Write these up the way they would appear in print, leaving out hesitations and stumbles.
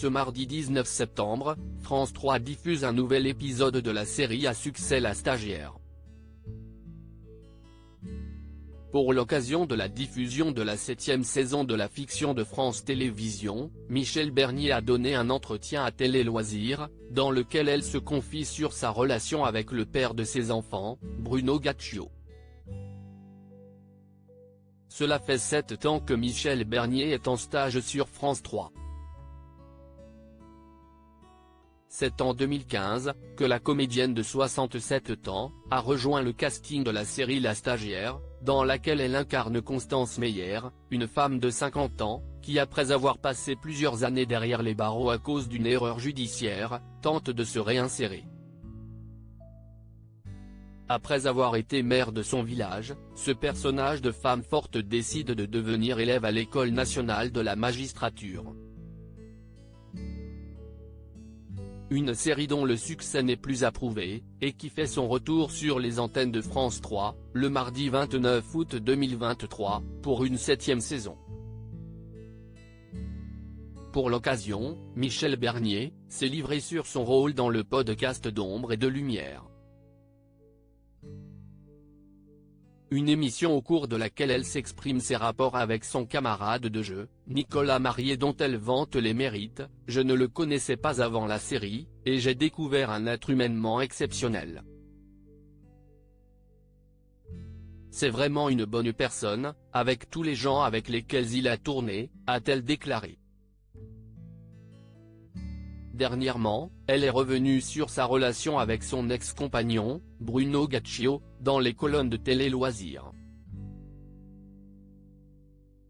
Ce mardi 19 septembre, France 3 diffuse un nouvel épisode de la série à succès La Stagiaire. Pour l'occasion de la diffusion de la 7e saison de la fiction de France Télévisions, Michel Bernier a donné un entretien à Télé Loisirs, dans lequel elle se confie sur sa relation avec le père de ses enfants, Bruno Gaccio. Cela fait 7 ans que Michel Bernier est en stage sur France 3. C'est en 2015, que la comédienne de 67 ans, a rejoint le casting de la série La Stagiaire, dans laquelle elle incarne Constance Meyer, une femme de 50 ans, qui après avoir passé plusieurs années derrière les barreaux à cause d'une erreur judiciaire, tente de se réinsérer. Après avoir été maire de son village, ce personnage de femme forte décide de devenir élève à l'École nationale de la magistrature. Une série dont le succès n'est plus à prouver, et qui fait son retour sur les antennes de France 3, le mardi 29 août 2023, pour une 7e saison. Pour l'occasion, Michel Bernier s'est livré sur son rôle dans le podcast d'Ombre et de Lumière. Une émission au cours de laquelle elle s'exprime ses rapports avec son camarade de jeu, Nicolas Marié, dont elle vante les mérites. « Je ne le connaissais pas avant la série, et j'ai découvert un être humainement exceptionnel. C'est vraiment une bonne personne, avec tous les gens avec lesquels il a tourné », a-t-elle déclaré. Dernièrement, elle est revenue sur sa relation avec son ex-compagnon, Bruno Gaccio, dans les colonnes de Télé Loisirs.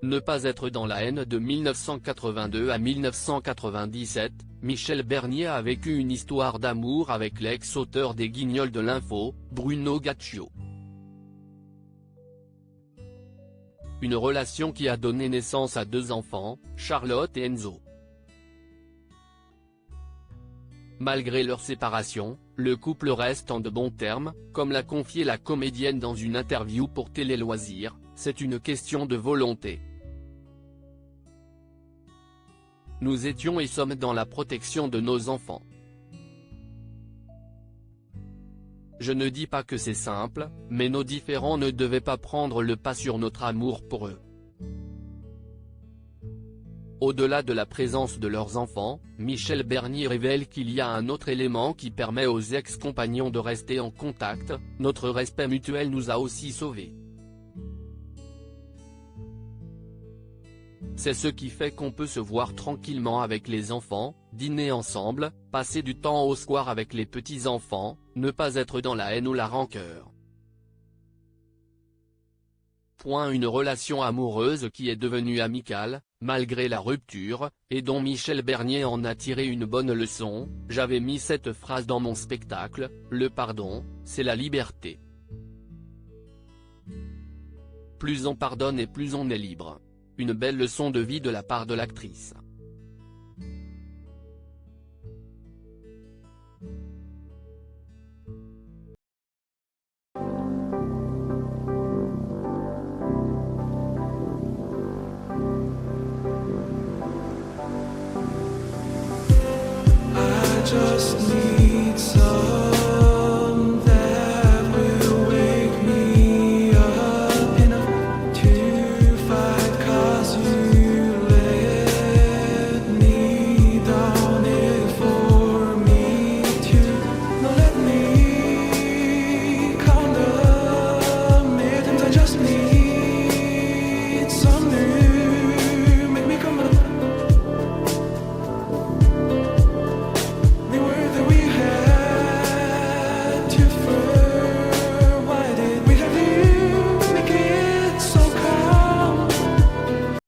Ne pas être dans la haine. De 1982 à 1997, Michel Bernier a vécu une histoire d'amour avec l'ex-auteur des Guignols de l'info, Bruno Gaccio. Une relation qui a donné naissance à 2 enfants, Charlotte et Enzo. Malgré leur séparation, le couple reste en de bons termes, comme l'a confié la comédienne dans une interview pour Télé Loisirs. C'est une question de volonté. Nous étions et sommes dans la protection de nos enfants. Je ne dis pas que c'est simple, mais nos différends ne devaient pas prendre le pas sur notre amour pour eux. Au-delà de la présence de leurs enfants, Michel Bernier révèle qu'il y a un autre élément qui permet aux ex-compagnons de rester en contact: notre respect mutuel nous a aussi sauvés. C'est ce qui fait qu'on peut se voir tranquillement avec les enfants, dîner ensemble, passer du temps au square avec les petits-enfants, ne pas être dans la haine ou la rancœur. Une relation amoureuse qui est devenue amicale, malgré la rupture, et dont Michel Bernier en a tiré une bonne leçon. J'avais mis cette phrase dans mon spectacle: le pardon, c'est la liberté. Plus on pardonne et plus on est libre. Une belle leçon de vie de la part de l'actrice. Just